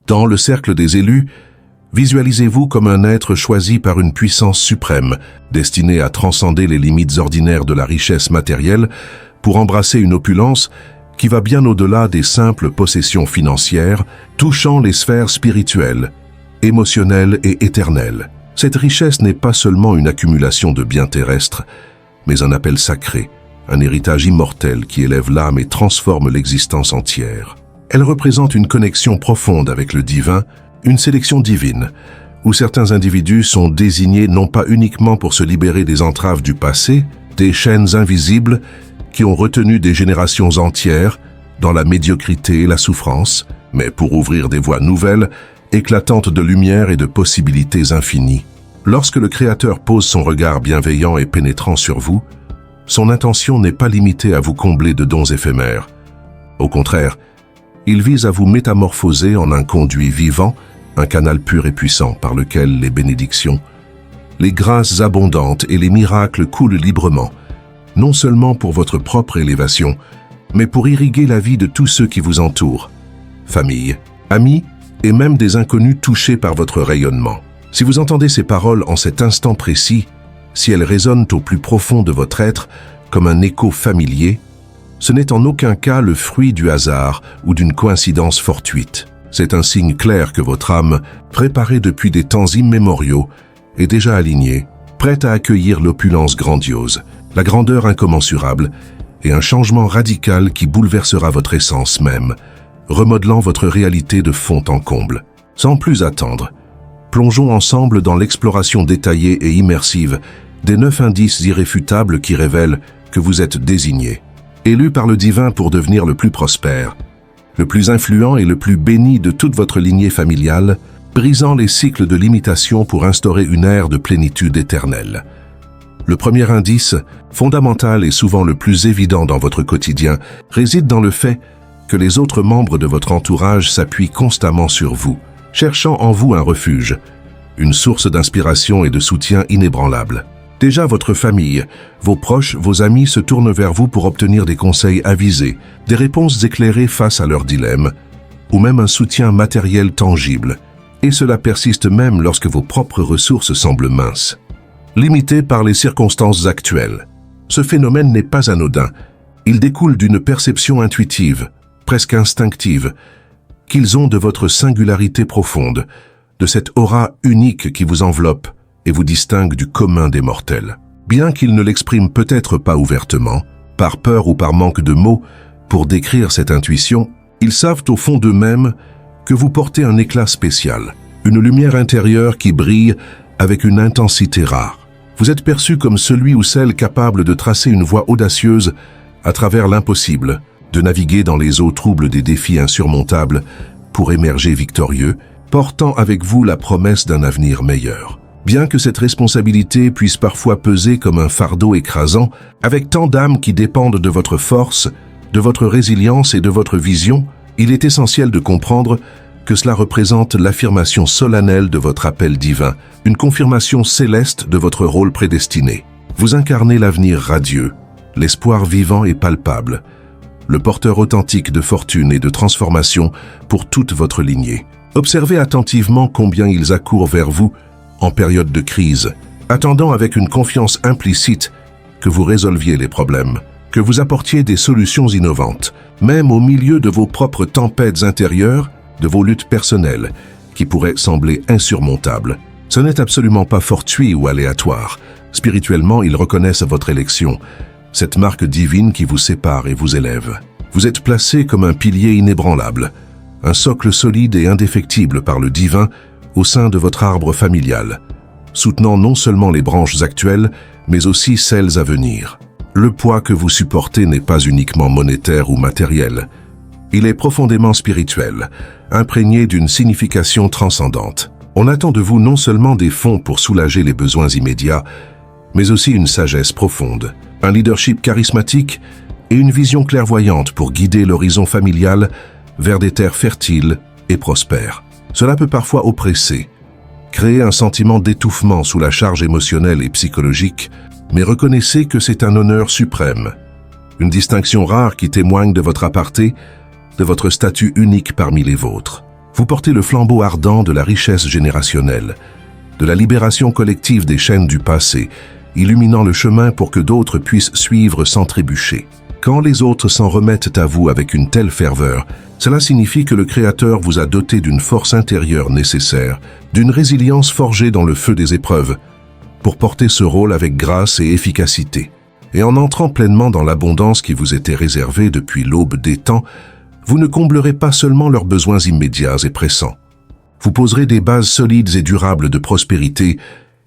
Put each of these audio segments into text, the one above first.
Dans le cercle des élus, visualisez-vous comme un être choisi par une puissance suprême, destiné à transcender les limites ordinaires de la richesse matérielle pour embrasser une opulence qui va bien au-delà des simples possessions financières, touchant les sphères spirituelles, émotionnelles et éternelles. Cette richesse n'est pas seulement une accumulation de biens terrestres, mais un appel sacré, un héritage immortel qui élève l'âme et transforme l'existence entière. Elle représente une connexion profonde avec le divin, une sélection divine, où certains individus sont désignés non pas uniquement pour se libérer des entraves du passé, des chaînes invisibles qui ont retenu des générations entières dans la médiocrité et la souffrance, mais pour ouvrir des voies nouvelles, éclatantes de lumière et de possibilités infinies. Lorsque le Créateur pose son regard bienveillant et pénétrant sur vous, son intention n'est pas limitée à vous combler de dons éphémères. Au contraire, il vise à vous métamorphoser en un conduit vivant, un canal pur et puissant par lequel les bénédictions, les grâces abondantes et les miracles coulent librement, non seulement pour votre propre élévation, mais pour irriguer la vie de tous ceux qui vous entourent, famille, amis et même des inconnus touchés par votre rayonnement. Si vous entendez ces paroles en cet instant précis, si elles résonnent au plus profond de votre être comme un écho familier, ce n'est en aucun cas le fruit du hasard ou d'une coïncidence fortuite. C'est un signe clair que votre âme, préparée depuis des temps immémoriaux, est déjà alignée, prête à accueillir l'opulence grandiose, la grandeur incommensurable et un changement radical qui bouleversera votre essence même, remodelant votre réalité de fond en comble. Sans plus attendre, plongeons ensemble dans l'exploration détaillée et immersive des 9 indices irréfutables qui révèlent que vous êtes désigné, élu par le divin pour devenir le plus prospère, le plus influent et le plus béni de toute votre lignée familiale, brisant les cycles de limitation pour instaurer une ère de plénitude éternelle. Le premier indice, fondamental et souvent le plus évident dans votre quotidien, réside dans le fait que les autres membres de votre entourage s'appuient constamment sur vous, cherchant en vous un refuge, une source d'inspiration et de soutien inébranlable. Déjà votre famille, vos proches, vos amis se tournent vers vous pour obtenir des conseils avisés, des réponses éclairées face à leurs dilemmes, ou même un soutien matériel tangible. Et cela persiste même lorsque vos propres ressources semblent minces, limitées par les circonstances actuelles. Ce phénomène n'est pas anodin. Il découle d'une perception intuitive, presque instinctive, qu'ils ont de votre singularité profonde, de cette aura unique qui vous enveloppe et vous distingue du commun des mortels. Bien qu'ils ne l'expriment peut-être pas ouvertement, par peur ou par manque de mots, pour décrire cette intuition, ils savent au fond d'eux-mêmes que vous portez un éclat spécial, une lumière intérieure qui brille avec une intensité rare. Vous êtes perçu comme celui ou celle capable de tracer une voie audacieuse à travers l'impossible, de naviguer dans les eaux troubles des défis insurmontables pour émerger victorieux, portant avec vous la promesse d'un avenir meilleur. Bien que cette responsabilité puisse parfois peser comme un fardeau écrasant, avec tant d'âmes qui dépendent de votre force, de votre résilience et de votre vision, il est essentiel de comprendre que cela représente l'affirmation solennelle de votre appel divin, une confirmation céleste de votre rôle prédestiné. Vous incarnez l'avenir radieux, l'espoir vivant et palpable, le porteur authentique de fortune et de transformation pour toute votre lignée. Observez attentivement combien ils accourent vers vous en période de crise, attendant avec une confiance implicite que vous résolviez les problèmes, que vous apportiez des solutions innovantes, même au milieu de vos propres tempêtes intérieures, de vos luttes personnelles, qui pourraient sembler insurmontables. Ce n'est absolument pas fortuit ou aléatoire. Spirituellement, ils reconnaissent votre élection, cette marque divine qui vous sépare et vous élève. Vous êtes placé comme un pilier inébranlable, un socle solide et indéfectible par le divin au sein de votre arbre familial, soutenant non seulement les branches actuelles, mais aussi celles à venir. Le poids que vous supportez n'est pas uniquement monétaire ou matériel. Il est profondément spirituel, imprégné d'une signification transcendante. On attend de vous non seulement des fonds pour soulager les besoins immédiats, mais aussi une sagesse profonde, un leadership charismatique et une vision clairvoyante pour guider l'horizon familial vers des terres fertiles et prospères. Cela peut parfois oppresser, créer un sentiment d'étouffement sous la charge émotionnelle et psychologique, mais reconnaissez que c'est un honneur suprême, une distinction rare qui témoigne de votre aparté, de votre statut unique parmi les vôtres. Vous portez le flambeau ardent de la richesse générationnelle, de la libération collective des chaînes du passé, illuminant le chemin pour que d'autres puissent suivre sans trébucher. Quand les autres s'en remettent à vous avec une telle ferveur, cela signifie que le Créateur vous a doté d'une force intérieure nécessaire, d'une résilience forgée dans le feu des épreuves, pour porter ce rôle avec grâce et efficacité. Et en entrant pleinement dans l'abondance qui vous était réservée depuis l'aube des temps, vous ne comblerez pas seulement leurs besoins immédiats et pressants. Vous poserez des bases solides et durables de prospérité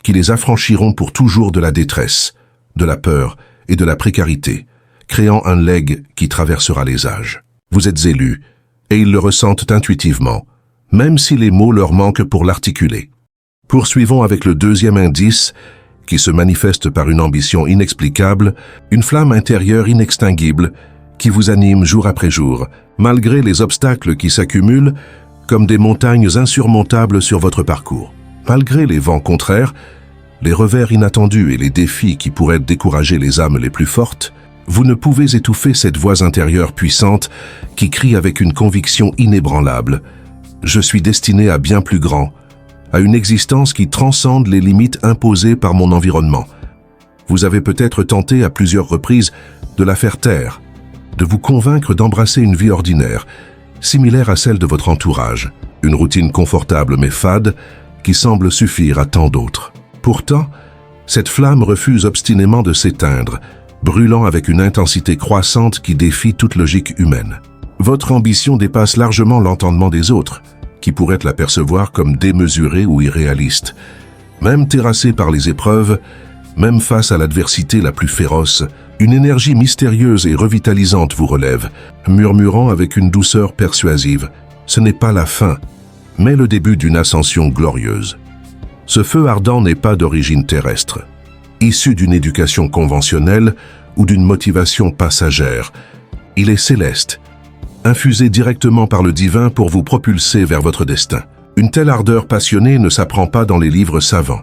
qui les affranchiront pour toujours de la détresse, de la peur et de la précarité, créant un legs qui traversera les âges. Vous êtes élus, et ils le ressentent intuitivement, même si les mots leur manquent pour l'articuler. Poursuivons avec le deuxième indice, qui se manifeste par une ambition inexplicable, une flamme intérieure inextinguible, qui vous anime jour après jour, malgré les obstacles qui s'accumulent, comme des montagnes insurmontables sur votre parcours. Malgré les vents contraires, les revers inattendus et les défis qui pourraient décourager les âmes les plus fortes, vous ne pouvez étouffer cette voix intérieure puissante qui crie avec une conviction inébranlable « Je suis destiné à bien plus grand, à une existence qui transcende les limites imposées par mon environnement. » Vous avez peut-être tenté à plusieurs reprises de la faire taire, de vous convaincre d'embrasser une vie ordinaire, similaire à celle de votre entourage, une routine confortable mais fade qui semble suffire à tant d'autres. Pourtant, cette flamme refuse obstinément de s'éteindre, brûlant avec une intensité croissante qui défie toute logique humaine. Votre ambition dépasse largement l'entendement des autres, qui pourraient la percevoir comme démesurée ou irréaliste. Même terrassé par les épreuves, même face à l'adversité la plus féroce, une énergie mystérieuse et revitalisante vous relève, murmurant avec une douceur persuasive « Ce n'est pas la fin, mais le début d'une ascension glorieuse ». Ce feu ardent n'est pas d'origine terrestre, issu d'une éducation conventionnelle ou d'une motivation passagère. Il est céleste, infusé directement par le divin pour vous propulser vers votre destin. Une telle ardeur passionnée ne s'apprend pas dans les livres savants,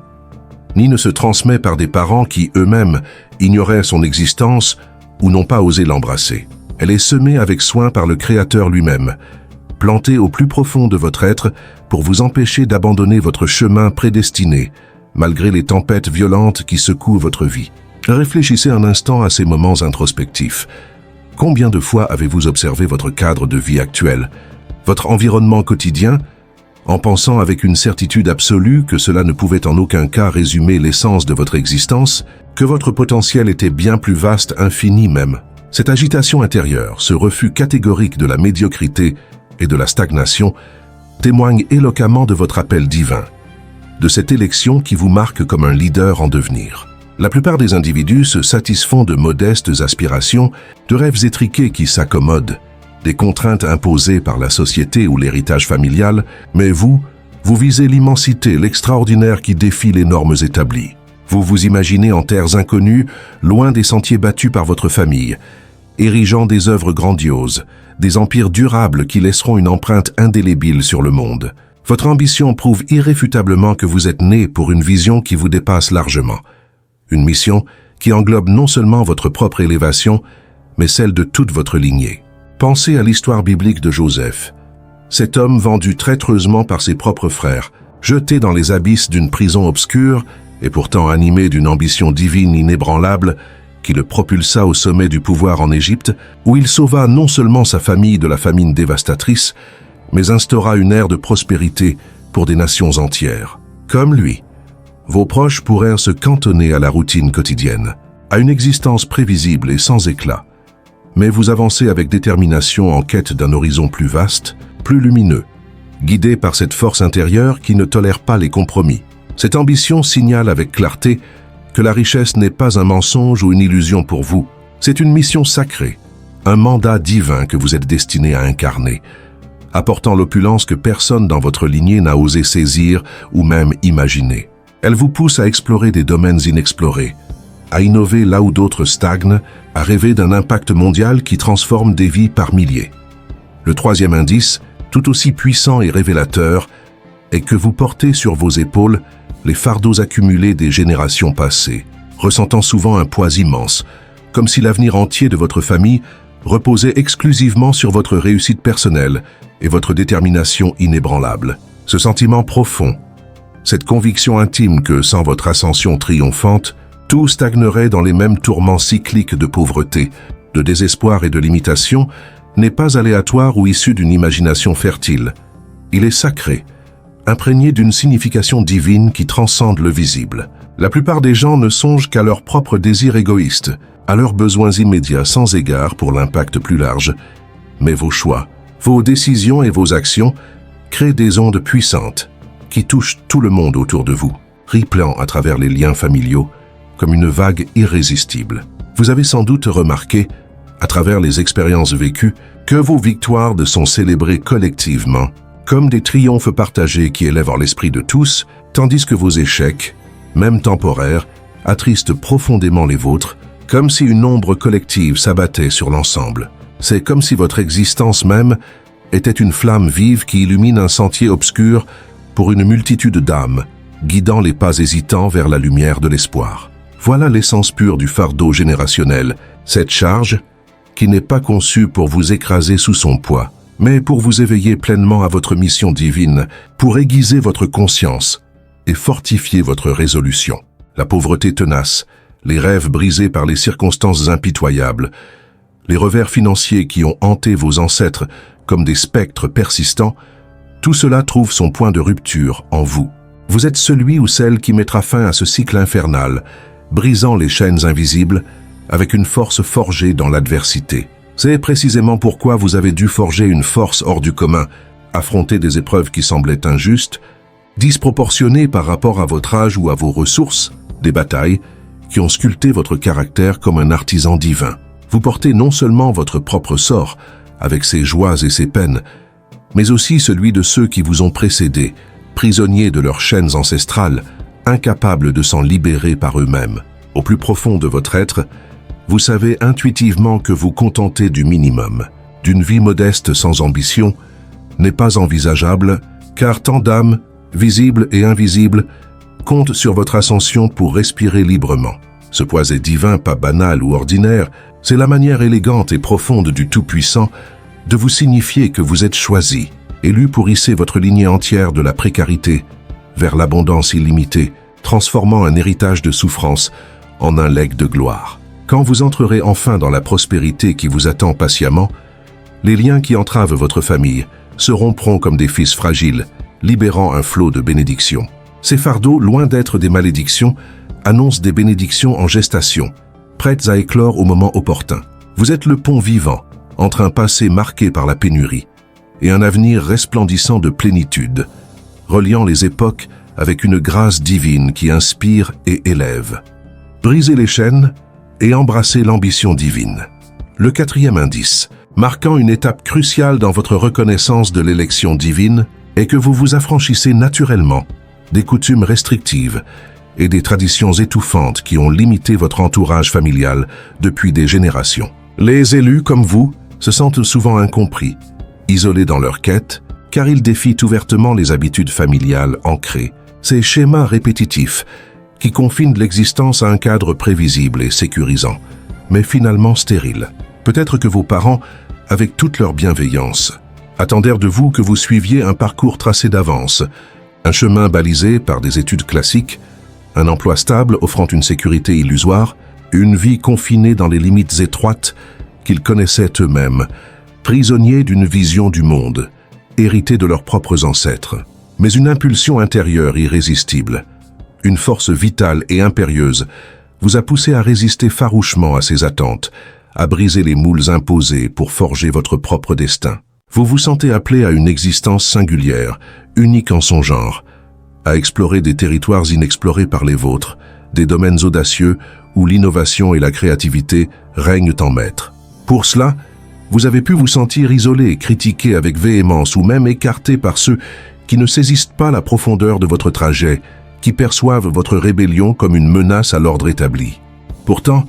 ni ne se transmet par des parents qui eux-mêmes ignoraient son existence ou n'ont pas osé l'embrasser. Elle est semée avec soin par le Créateur lui-même, plantée au plus profond de votre être pour vous empêcher d'abandonner votre chemin prédestiné, malgré les tempêtes violentes qui secouent votre vie. Réfléchissez un instant à ces moments introspectifs. Combien de fois avez-vous observé votre cadre de vie actuel, votre environnement quotidien, en pensant avec une certitude absolue que cela ne pouvait en aucun cas résumer l'essence de votre existence, que votre potentiel était bien plus vaste, infini même? Cette agitation intérieure, ce refus catégorique de la médiocrité et de la stagnation, témoigne éloquemment de votre appel divin, de cette élection qui vous marque comme un leader en devenir. La plupart des individus se satisfont de modestes aspirations, de rêves étriqués qui s'accommodent, des contraintes imposées par la société ou l'héritage familial, mais vous visez l'immensité, l'extraordinaire qui défie les normes établies. Vous vous imaginez en terres inconnues, loin des sentiers battus par votre famille, érigeant des œuvres grandioses, des empires durables qui laisseront une empreinte indélébile sur le monde. Votre ambition prouve irréfutablement que vous êtes né pour une vision qui vous dépasse largement. Une mission qui englobe non seulement votre propre élévation, mais celle de toute votre lignée. Pensez à l'histoire biblique de Joseph. Cet homme vendu traîtreusement par ses propres frères, jeté dans les abysses d'une prison obscure et pourtant animé d'une ambition divine inébranlable qui le propulsa au sommet du pouvoir en Égypte, où il sauva non seulement sa famille de la famine dévastatrice, mais instaura une ère de prospérité pour des nations entières. Comme lui, vos proches pourraient se cantonner à la routine quotidienne, à une existence prévisible et sans éclat. Mais vous avancez avec détermination en quête d'un horizon plus vaste, plus lumineux, guidé par cette force intérieure qui ne tolère pas les compromis. Cette ambition signale avec clarté que la richesse n'est pas un mensonge ou une illusion pour vous. C'est une mission sacrée, un mandat divin que vous êtes destiné à incarner, apportant l'opulence que personne dans votre lignée n'a osé saisir ou même imaginer. Elle vous pousse à explorer des domaines inexplorés, à innover là où d'autres stagnent, à rêver d'un impact mondial qui transforme des vies par milliers. Le troisième indice, tout aussi puissant et révélateur, est que vous portez sur vos épaules les fardeaux accumulés des générations passées, ressentant souvent un poids immense, comme si l'avenir entier de votre famille Reposez exclusivement sur votre réussite personnelle et votre détermination inébranlable. Ce sentiment profond, cette conviction intime que sans votre ascension triomphante, tout stagnerait dans les mêmes tourments cycliques de pauvreté, de désespoir et de limitation, n'est pas aléatoire ou issu d'une imagination fertile. Il est sacré, imprégné d'une signification divine qui transcende le visible. La plupart des gens ne songent qu'à leurs propres désirs égoïstes, à leurs besoins immédiats sans égard pour l'impact plus large. Mais vos choix, vos décisions et vos actions créent des ondes puissantes qui touchent tout le monde autour de vous, ripplant à travers les liens familiaux comme une vague irrésistible. Vous avez sans doute remarqué, à travers les expériences vécues, que vos victoires sont célébrées collectivement, comme des triomphes partagés qui élèvent l'esprit de tous, tandis que vos échecs, même temporaires, attristent profondément les vôtres, comme si une ombre collective s'abattait sur l'ensemble. C'est comme si votre existence même était une flamme vive qui illumine un sentier obscur pour une multitude d'âmes, guidant les pas hésitants vers la lumière de l'espoir. Voilà l'essence pure du fardeau générationnel, cette charge qui n'est pas conçue pour vous écraser sous son poids, mais pour vous éveiller pleinement à votre mission divine, pour aiguiser votre conscience et fortifier votre résolution. La pauvreté tenace, les rêves brisés par les circonstances impitoyables, les revers financiers qui ont hanté vos ancêtres comme des spectres persistants, tout cela trouve son point de rupture en vous. Vous êtes celui ou celle qui mettra fin à ce cycle infernal, brisant les chaînes invisibles avec une force forgée dans l'adversité. C'est précisément pourquoi vous avez dû forger une force hors du commun, affronter des épreuves qui semblaient injustes, disproportionnées par rapport à votre âge ou à vos ressources, des batailles qui ont sculpté votre caractère comme un artisan divin. Vous portez non seulement votre propre sort, avec ses joies et ses peines, mais aussi celui de ceux qui vous ont précédés, prisonniers de leurs chaînes ancestrales, incapables de s'en libérer par eux-mêmes. Au plus profond de votre être, vous savez intuitivement que vous contenter du minimum, d'une vie modeste sans ambition, n'est pas envisageable, car tant d'âmes, visibles et invisibles, comptent sur votre ascension pour respirer librement. Ce poids est divin, pas banal ou ordinaire, c'est la manière élégante et profonde du Tout-Puissant de vous signifier que vous êtes choisi, élu pour hisser votre lignée entière de la précarité vers l'abondance illimitée, transformant un héritage de souffrance en un legs de gloire. Quand vous entrerez enfin dans la prospérité qui vous attend patiemment, les liens qui entravent votre famille se rompront comme des fils fragiles, libérant un flot de bénédictions. Ces fardeaux, loin d'être des malédictions, annoncent des bénédictions en gestation, prêtes à éclore au moment opportun. Vous êtes le pont vivant entre un passé marqué par la pénurie et un avenir resplendissant de plénitude, reliant les époques avec une grâce divine qui inspire et élève. Brisez les chaînes et embrassez l'ambition divine. Le quatrième indice, marquant une étape cruciale dans votre reconnaissance de l'élection divine, est que vous vous affranchissez naturellement des coutumes restrictives et des traditions étouffantes qui ont limité votre entourage familial depuis des générations. Les élus, comme vous, se sentent souvent incompris, isolés dans leur quête, car ils défient ouvertement les habitudes familiales ancrées, ces schémas répétitifs qui confinent l'existence à un cadre prévisible et sécurisant, mais finalement stérile. Peut-être que vos parents, avec toute leur bienveillance, attendèrent de vous que vous suiviez un parcours tracé d'avance, un chemin balisé par des études classiques, un emploi stable offrant une sécurité illusoire, une vie confinée dans les limites étroites qu'ils connaissaient eux-mêmes, prisonniers d'une vision du monde, héritée de leurs propres ancêtres. Mais une impulsion intérieure irrésistible, une force vitale et impérieuse, vous a poussé à résister farouchement à ces attentes, à briser les moules imposés pour forger votre propre destin. Vous vous sentez appelé à une existence singulière, unique en son genre, à explorer des territoires inexplorés par les vôtres, des domaines audacieux où l'innovation et la créativité règnent en maître. Pour cela, vous avez pu vous sentir isolé, critiqué avec véhémence ou même écarté par ceux qui ne saisissent pas la profondeur de votre trajet, qui perçoivent votre rébellion comme une menace à l'ordre établi. Pourtant,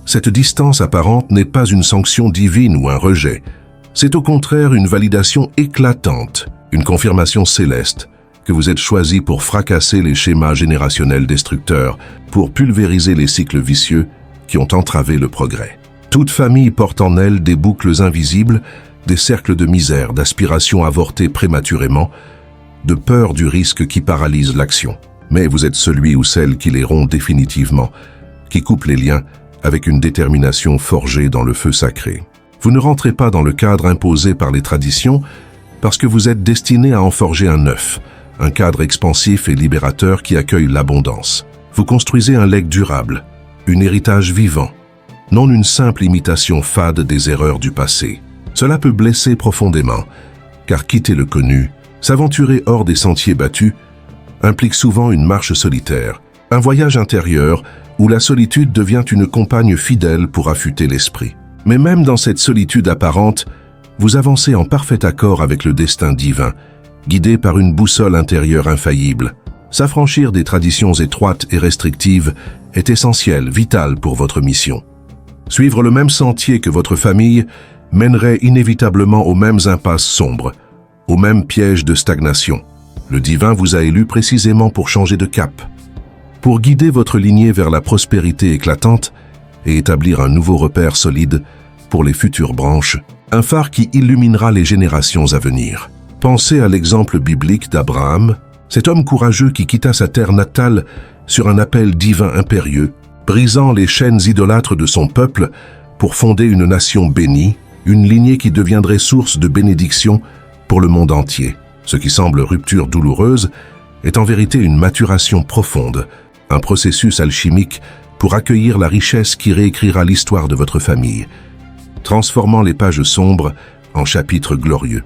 cette distance apparente n'est pas une sanction divine ou un rejet. C'est au contraire une validation éclatante, une confirmation céleste, que vous êtes choisi pour fracasser les schémas générationnels destructeurs, pour pulvériser les cycles vicieux qui ont entravé le progrès. Toute famille porte en elle des boucles invisibles, des cercles de misère, d'aspirations avortées prématurément, de peur du risque qui paralyse l'action. Mais vous êtes celui ou celle qui les rompt définitivement, qui coupe les liens avec une détermination forgée dans le feu sacré. Vous ne rentrez pas dans le cadre imposé par les traditions parce que vous êtes destiné à en forger un neuf, un cadre expansif et libérateur qui accueille l'abondance. Vous construisez un legs durable, un héritage vivant, non une simple imitation fade des erreurs du passé. Cela peut blesser profondément, car quitter le connu, s'aventurer hors des sentiers battus, implique souvent une marche solitaire, un voyage intérieur où la solitude devient une compagne fidèle pour affûter l'esprit. Mais même dans cette solitude apparente, vous avancez en parfait accord avec le destin divin, guidé par une boussole intérieure infaillible. S'affranchir des traditions étroites et restrictives est essentiel, vital pour votre mission. Suivre le même sentier que votre famille mènerait inévitablement aux mêmes impasses sombres, aux mêmes pièges de stagnation. Le divin vous a élu précisément pour changer de cap, pour guider votre lignée vers la prospérité éclatante et établir un nouveau repère solide pour les futures branches, un phare qui illuminera les générations à venir. Pensez à l'exemple biblique d'Abraham, cet homme courageux qui quitta sa terre natale sur un appel divin impérieux, brisant les chaînes idolâtres de son peuple pour fonder une nation bénie, une lignée qui deviendrait source de bénédiction pour le monde entier. Ce qui semble rupture douloureuse est en vérité une maturation profonde, un processus alchimique pour accueillir la richesse qui réécrira l'histoire de votre famille, transformant les pages sombres en chapitres glorieux.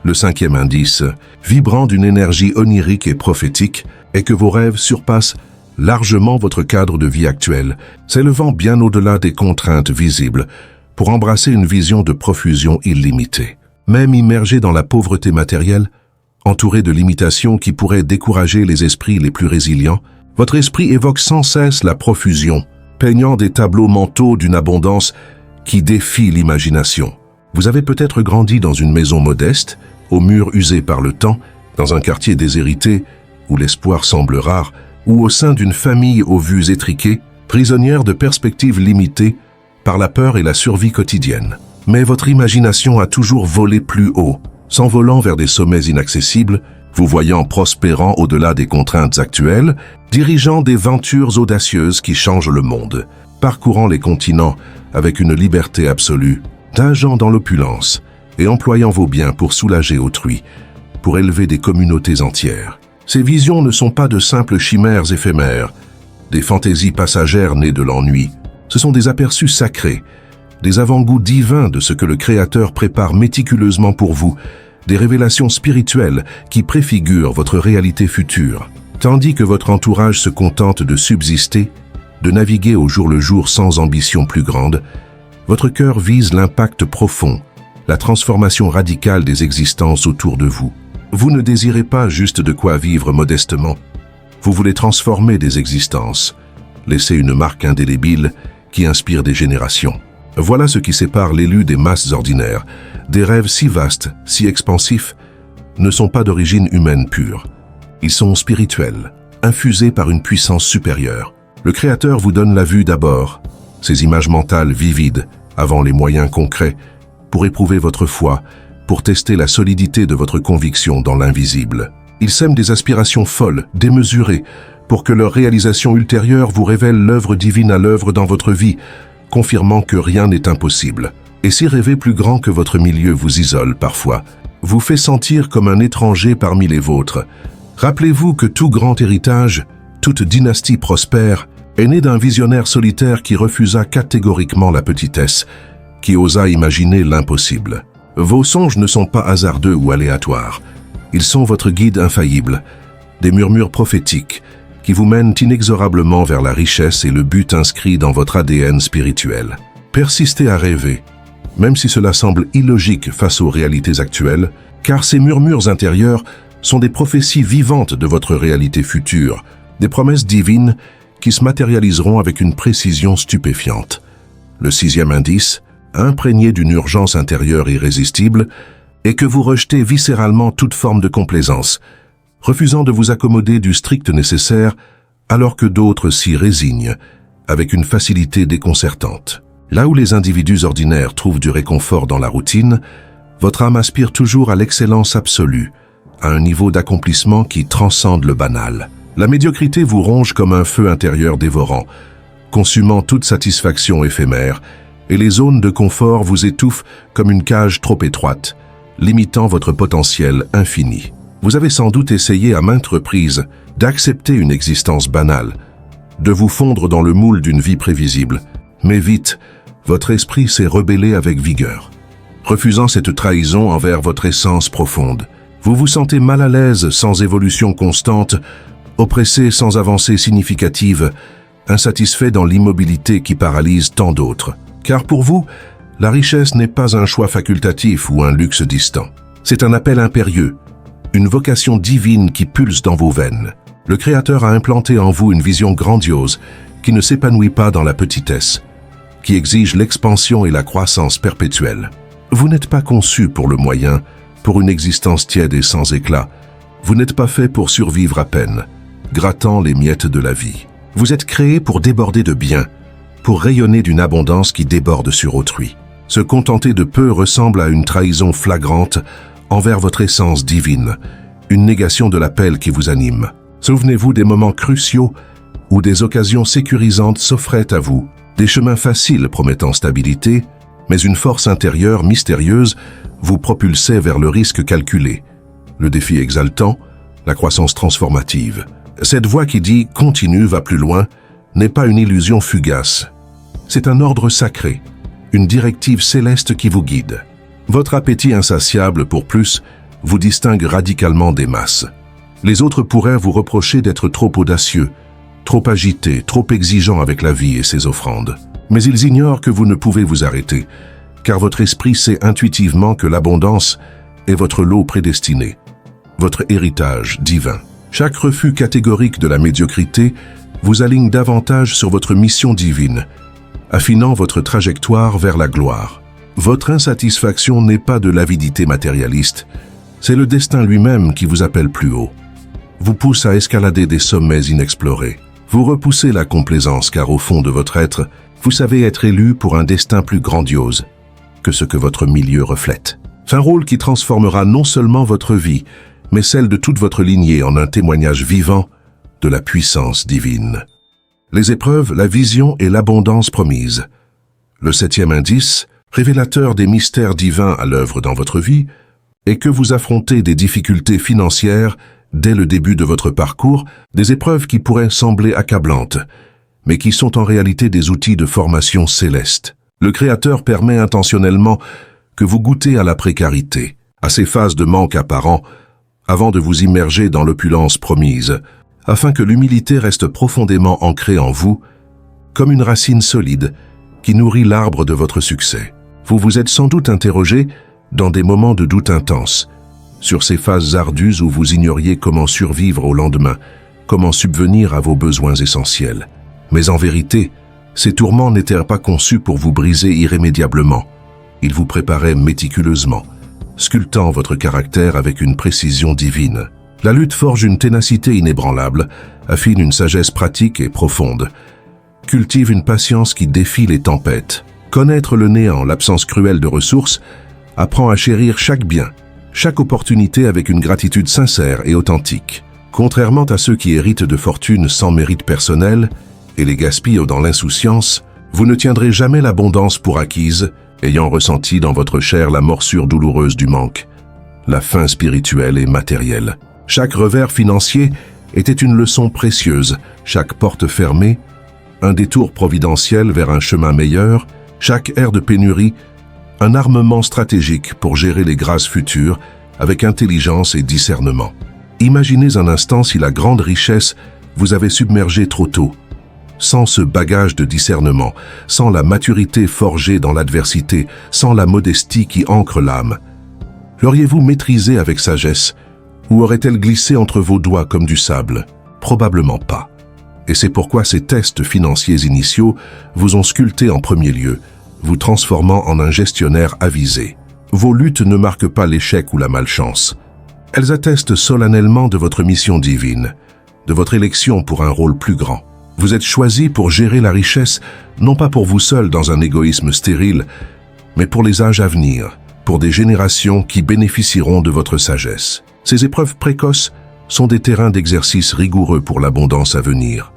Le 5e indice, vibrant d'une énergie onirique et prophétique, est que vos rêves surpassent largement votre cadre de vie actuel, s'élevant bien au-delà des contraintes visibles pour embrasser une vision de profusion illimitée. Même immergé dans la pauvreté matérielle, entouré de limitations qui pourraient décourager les esprits les plus résilients, votre esprit évoque sans cesse la profusion, peignant des tableaux mentaux d'une abondance qui défie l'imagination. Vous avez peut-être grandi dans une maison modeste, aux murs usés par le temps, dans un quartier déshérité où l'espoir semble rare, ou au sein d'une famille aux vues étriquées, prisonnière de perspectives limitées par la peur et la survie quotidienne. Mais votre imagination a toujours volé plus haut, s'envolant vers des sommets inaccessibles, vous voyant prospérant au-delà des contraintes actuelles, dirigeant des aventures audacieuses qui changent le monde, parcourant les continents avec une liberté absolue, nageant dans l'opulence et employant vos biens pour soulager autrui, pour élever des communautés entières. Ces visions ne sont pas de simples chimères éphémères, des fantaisies passagères nées de l'ennui. Ce sont des aperçus sacrés, des avant-goûts divins de ce que le Créateur prépare méticuleusement pour vous, des révélations spirituelles qui préfigurent votre réalité future. Tandis que votre entourage se contente de subsister, de naviguer au jour le jour sans ambition plus grande, votre cœur vise l'impact profond, la transformation radicale des existences autour de vous. Vous ne désirez pas juste de quoi vivre modestement, vous voulez transformer des existences, laisser une marque indélébile qui inspire des générations. Voilà ce qui sépare l'élu des masses ordinaires. Des rêves si vastes, si expansifs, ne sont pas d'origine humaine pure. Ils sont spirituels, infusés par une puissance supérieure. Le Créateur vous donne la vue d'abord, ces images mentales vivides, avant les moyens concrets, pour éprouver votre foi, pour tester la solidité de votre conviction dans l'invisible. Il sème des aspirations folles, démesurées, pour que leur réalisation ultérieure vous révèle l'œuvre divine à l'œuvre dans votre vie, confirmant que rien n'est impossible. Et si rêver plus grand que votre milieu vous isole parfois, vous fait sentir comme un étranger parmi les vôtres, rappelez-vous que tout grand héritage, toute dynastie prospère, est né d'un visionnaire solitaire qui refusa catégoriquement la petitesse, qui osa imaginer l'impossible. Vos songes ne sont pas hasardeux ou aléatoires. Ils sont votre guide infaillible, des murmures prophétiques qui vous mènent inexorablement vers la richesse et le but inscrit dans votre ADN spirituel. Persistez à rêver, même si cela semble illogique face aux réalités actuelles, car ces murmures intérieurs sont des prophéties vivantes de votre réalité future, des promesses divines qui se matérialiseront avec une précision stupéfiante. Le 6e indice, imprégné d'une urgence intérieure irrésistible, est que vous rejetez viscéralement toute forme de complaisance, refusant de vous accommoder du strict nécessaire alors que d'autres s'y résignent, avec une facilité déconcertante. Là où les individus ordinaires trouvent du réconfort dans la routine, votre âme aspire toujours à l'excellence absolue, à un niveau d'accomplissement qui transcende le banal. La médiocrité vous ronge comme un feu intérieur dévorant, consumant toute satisfaction éphémère, et les zones de confort vous étouffent comme une cage trop étroite, limitant votre potentiel infini. Vous avez sans doute essayé à maintes reprises d'accepter une existence banale, de vous fondre dans le moule d'une vie prévisible, mais vite, votre esprit s'est rebellé avec vigueur. Refusant cette trahison envers votre essence profonde, vous vous sentez mal à l'aise sans évolution constante, oppressé sans avancée significative, insatisfait dans l'immobilité qui paralyse tant d'autres. Car pour vous, la richesse n'est pas un choix facultatif ou un luxe distant. C'est un appel impérieux, une vocation divine qui pulse dans vos veines. Le Créateur a implanté en vous une vision grandiose qui ne s'épanouit pas dans la petitesse, qui exige l'expansion et la croissance perpétuelle. Vous n'êtes pas conçu pour le moyen, pour une existence tiède et sans éclat. Vous n'êtes pas fait pour survivre à peine, grattant les miettes de la vie. Vous êtes créé pour déborder de bien, pour rayonner d'une abondance qui déborde sur autrui. Se contenter de peu ressemble à une trahison flagrante envers votre essence divine, une négation de l'appel qui vous anime. Souvenez-vous des moments cruciaux où des occasions sécurisantes s'offraient à vous, des chemins faciles promettant stabilité, mais une force intérieure mystérieuse vous propulsait vers le risque calculé, le défi exaltant, la croissance transformative. Cette voix qui dit « continue, va plus loin » n'est pas une illusion fugace. C'est un ordre sacré, une directive céleste qui vous guide. Votre appétit insatiable pour plus vous distingue radicalement des masses. Les autres pourraient vous reprocher d'être trop audacieux, trop agité, trop exigeant avec la vie et ses offrandes. Mais ils ignorent que vous ne pouvez vous arrêter, car votre esprit sait intuitivement que l'abondance est votre lot prédestiné, votre héritage divin. Chaque refus catégorique de la médiocrité vous aligne davantage sur votre mission divine, affinant votre trajectoire vers la gloire. Votre insatisfaction n'est pas de l'avidité matérialiste, c'est le destin lui-même qui vous appelle plus haut, vous pousse à escalader des sommets inexplorés. Vous repoussez la complaisance car au fond de votre être, vous savez être élu pour un destin plus grandiose que ce que votre milieu reflète. C'est un rôle qui transformera non seulement votre vie, mais celle de toute votre lignée en un témoignage vivant de la puissance divine. Les épreuves, la vision et l'abondance promise. Le 7e indice, révélateur des mystères divins à l'œuvre dans votre vie, est que vous affrontez des difficultés financières dès le début de votre parcours, des épreuves qui pourraient sembler accablantes, mais qui sont en réalité des outils de formation céleste. Le Créateur permet intentionnellement que vous goûtez à la précarité, à ces phases de manque apparent, avant de vous immerger dans l'opulence promise, afin que l'humilité reste profondément ancrée en vous, comme une racine solide qui nourrit l'arbre de votre succès. Vous vous êtes sans doute interrogé, dans des moments de doute intense, sur ces phases ardues où vous ignoriez comment survivre au lendemain, comment subvenir à vos besoins essentiels. Mais en vérité, ces tourments n'étaient pas conçus pour vous briser irrémédiablement. Ils vous préparaient méticuleusement, sculptant votre caractère avec une précision divine. La lutte forge une ténacité inébranlable, affine une sagesse pratique et profonde, cultive une patience qui défie les tempêtes. Connaître le néant, l'absence cruelle de ressources, apprend à chérir chaque bien, chaque opportunité avec une gratitude sincère et authentique. Contrairement à ceux qui héritent de fortunes sans mérite personnel et les gaspillent dans l'insouciance, vous ne tiendrez jamais l'abondance pour acquise, ayant ressenti dans votre chair la morsure douloureuse du manque, la faim spirituelle et matérielle. Chaque revers financier était une leçon précieuse, chaque porte fermée, un détour providentiel vers un chemin meilleur, chaque ère de pénurie, un armement stratégique pour gérer les grâces futures avec intelligence et discernement. Imaginez un instant si la grande richesse vous avait submergé trop tôt. Sans ce bagage de discernement, sans la maturité forgée dans l'adversité, sans la modestie qui ancre l'âme, l'auriez-vous maîtrisée avec sagesse ou aurait-elle glissé entre vos doigts comme du sable? Probablement pas. Et c'est pourquoi ces tests financiers initiaux vous ont sculpté en premier lieu, vous transformant en un gestionnaire avisé. Vos luttes ne marquent pas l'échec ou la malchance. Elles attestent solennellement de votre mission divine, de votre élection pour un rôle plus grand. Vous êtes choisi pour gérer la richesse, non pas pour vous seul dans un égoïsme stérile, mais pour les âges à venir, pour des générations qui bénéficieront de votre sagesse. Ces épreuves précoces sont des terrains d'exercice rigoureux pour l'abondance à venir.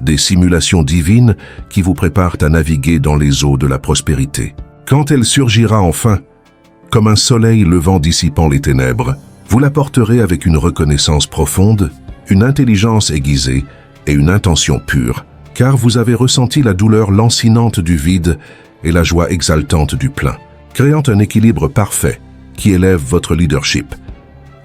Des simulations divines qui vous préparent à naviguer dans les eaux de la prospérité. Quand elle surgira enfin, comme un soleil levant dissipant les ténèbres, vous la porterez avec une reconnaissance profonde, une intelligence aiguisée et une intention pure, car vous avez ressenti la douleur lancinante du vide et la joie exaltante du plein, créant un équilibre parfait qui élève votre leadership.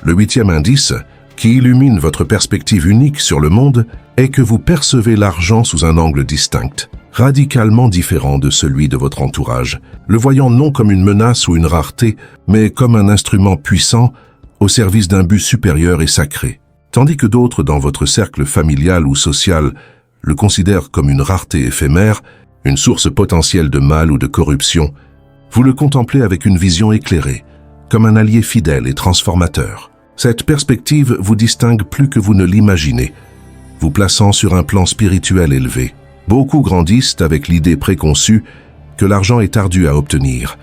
Le 8e indice, qui illumine votre perspective unique sur le monde, est que vous percevez l'argent sous un angle distinct, radicalement différent de celui de votre entourage, le voyant non comme une menace ou une rareté, mais comme un instrument puissant au service d'un but supérieur et sacré. Tandis que d'autres dans votre cercle familial ou social le considèrent comme une rareté éphémère, une source potentielle de mal ou de corruption, vous le contemplez avec une vision éclairée, comme un allié fidèle et transformateur. Cette perspective vous distingue plus que vous ne l'imaginez, vous plaçant sur un plan spirituel élevé. Beaucoup grandissent avec l'idée préconçue que l'argent est ardu à obtenir,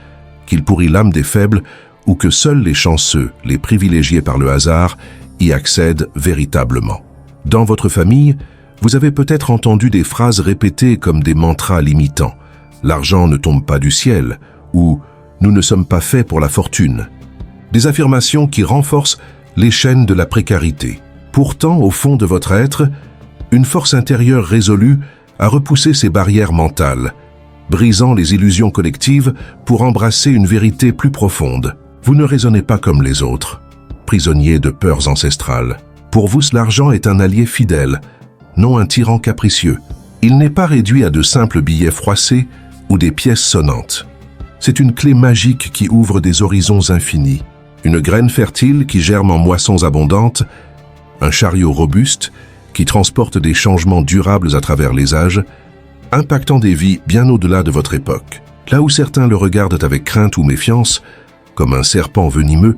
qu'il pourrit l'âme des faibles ou que seuls les chanceux, les privilégiés par le hasard, y accèdent véritablement. Dans votre famille, vous avez peut-être entendu des phrases répétées comme des mantras limitants. L'argent ne tombe pas du ciel ou nous ne sommes pas faits pour la fortune. Des affirmations qui renforcent les chaînes de la précarité. Pourtant, au fond de votre être, une force intérieure résolue a repoussé ces barrières mentales, brisant les illusions collectives pour embrasser une vérité plus profonde. Vous ne raisonnez pas comme les autres, prisonniers de peurs ancestrales. Pour vous, l'argent est un allié fidèle, non un tyran capricieux. Il n'est pas réduit à de simples billets froissés ou des pièces sonnantes. C'est une clé magique qui ouvre des horizons infinis, une graine fertile qui germe en moissons abondantes, un chariot robuste qui transporte des changements durables à travers les âges, impactant des vies bien au-delà de votre époque. Là où certains le regardent avec crainte ou méfiance, comme un serpent venimeux,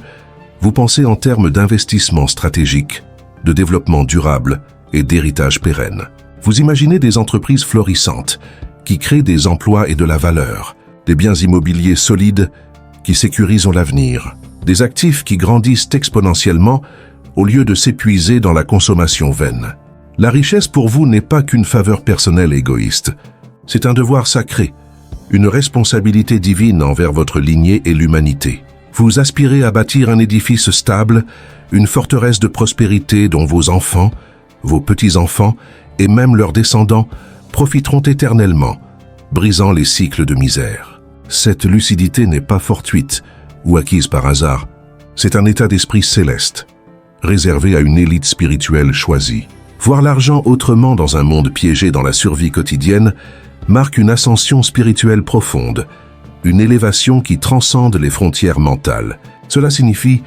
vous pensez en termes d'investissement stratégique, de développement durable et d'héritage pérenne. Vous imaginez des entreprises florissantes qui créent des emplois et de la valeur, des biens immobiliers solides qui sécurisent l'avenir, des actifs qui grandissent exponentiellement au lieu de s'épuiser dans la consommation vaine. La richesse pour vous n'est pas qu'une faveur personnelle égoïste, c'est un devoir sacré, une responsabilité divine envers votre lignée et l'humanité. Vous aspirez à bâtir un édifice stable, une forteresse de prospérité dont vos enfants, vos petits-enfants et même leurs descendants profiteront éternellement, brisant les cycles de misère. Cette lucidité n'est pas fortuite ou acquise par hasard, c'est un état d'esprit céleste, réservé à une élite spirituelle choisie. Voir l'argent autrement dans un monde piégé dans la survie quotidienne marque une ascension spirituelle profonde, une élévation qui transcende les frontières mentales. Cela signifie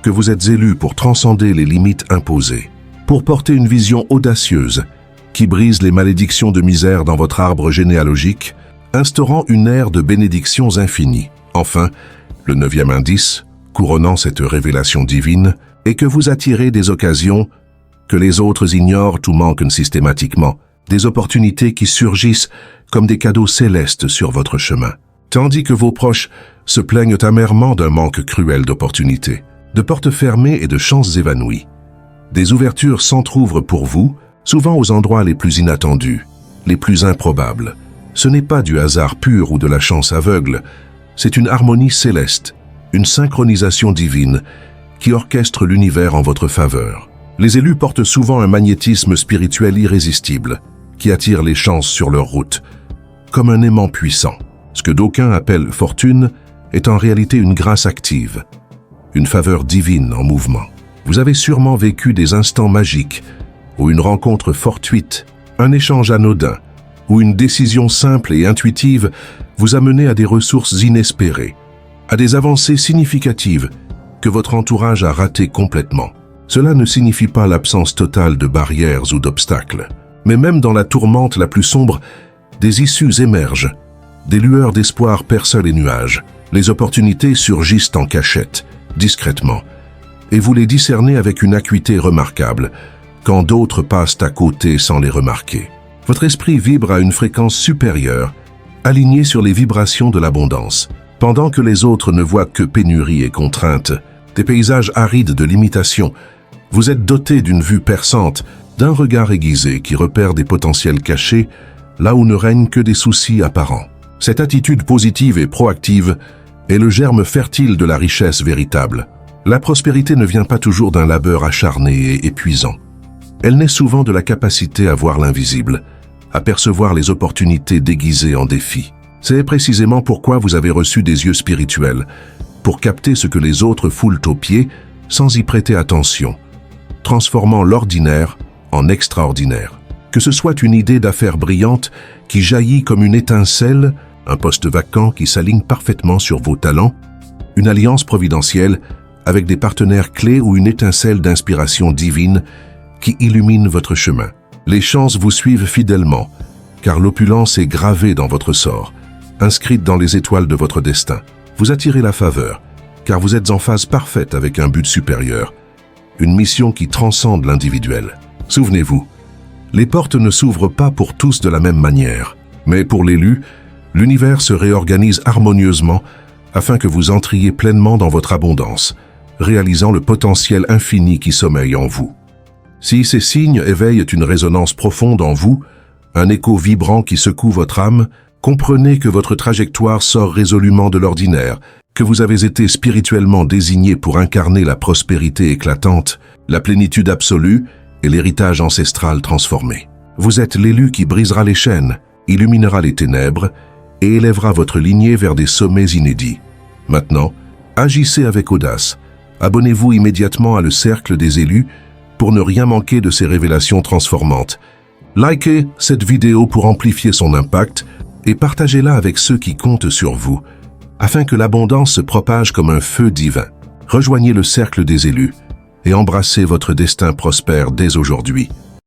que vous êtes élu pour transcender les limites imposées, pour porter une vision audacieuse qui brise les malédictions de misère dans votre arbre généalogique, instaurant une ère de bénédictions infinies. Enfin, le 9e indice, couronnant cette révélation divine, est que vous attirez des occasions que les autres ignorent ou manquent systématiquement, des opportunités qui surgissent comme des cadeaux célestes sur votre chemin. Tandis que vos proches se plaignent amèrement d'un manque cruel d'opportunités, de portes fermées et de chances évanouies. Des ouvertures s'entr'ouvrent pour vous, souvent aux endroits les plus inattendus, les plus improbables. Ce n'est pas du hasard pur ou de la chance aveugle, c'est une harmonie céleste, une synchronisation divine qui orchestre l'univers en votre faveur. Les élus portent souvent un magnétisme spirituel irrésistible, qui attire les chances sur leur route, comme un aimant puissant. Ce que d'aucuns appellent fortune est en réalité une grâce active, une faveur divine en mouvement. Vous avez sûrement vécu des instants magiques, ou une rencontre fortuite, un échange anodin, ou une décision simple et intuitive vous a mené à des ressources inespérées, à des avancées significatives que votre entourage a ratées complètement. Cela ne signifie pas l'absence totale de barrières ou d'obstacles, mais même dans la tourmente la plus sombre, des issues émergent, des lueurs d'espoir percent les nuages, les opportunités surgissent en cachette, discrètement, et vous les discernez avec une acuité remarquable, quand d'autres passent à côté sans les remarquer. Votre esprit vibre à une fréquence supérieure, aligné sur les vibrations de l'abondance. Pendant que les autres ne voient que pénurie et contraintes, des paysages arides de limitation, vous êtes doté d'une vue perçante, d'un regard aiguisé qui repère des potentiels cachés, là où ne règnent que des soucis apparents. Cette attitude positive et proactive est le germe fertile de la richesse véritable. La prospérité ne vient pas toujours d'un labeur acharné et épuisant. Elle naît souvent de la capacité à voir l'invisible, à percevoir les opportunités déguisées en défis. C'est précisément pourquoi vous avez reçu des yeux spirituels, pour capter ce que les autres foulent aux pieds sans y prêter attention, transformant l'ordinaire en extraordinaire. Que ce soit une idée d'affaires brillante qui jaillit comme une étincelle, un poste vacant qui s'aligne parfaitement sur vos talents, une alliance providentielle avec des partenaires clés ou une étincelle d'inspiration divine qui illumine votre chemin. Les chances vous suivent fidèlement, car l'opulence est gravée dans votre sort, inscrite dans les étoiles de votre destin. Vous attirez la faveur, car vous êtes en phase parfaite avec un but supérieur, une mission qui transcende l'individuel. Souvenez-vous, les portes ne s'ouvrent pas pour tous de la même manière, mais pour l'élu, l'univers se réorganise harmonieusement afin que vous entriez pleinement dans votre abondance, réalisant le potentiel infini qui sommeille en vous. Si ces signes éveillent une résonance profonde en vous, un écho vibrant qui secoue votre âme, comprenez que votre trajectoire sort résolument de l'ordinaire, que vous avez été spirituellement désigné pour incarner la prospérité éclatante, la plénitude absolue et l'héritage ancestral transformé. Vous êtes l'élu qui brisera les chaînes, illuminera les ténèbres et élèvera votre lignée vers des sommets inédits. Maintenant, agissez avec audace. Abonnez-vous immédiatement à le cercle des élus pour ne rien manquer de ces révélations transformantes. Likez cette vidéo pour amplifier son impact et partagez-la avec ceux qui comptent sur vous, afin que l'abondance se propage comme un feu divin. Rejoignez le cercle des élus et embrassez votre destin prospère dès aujourd'hui.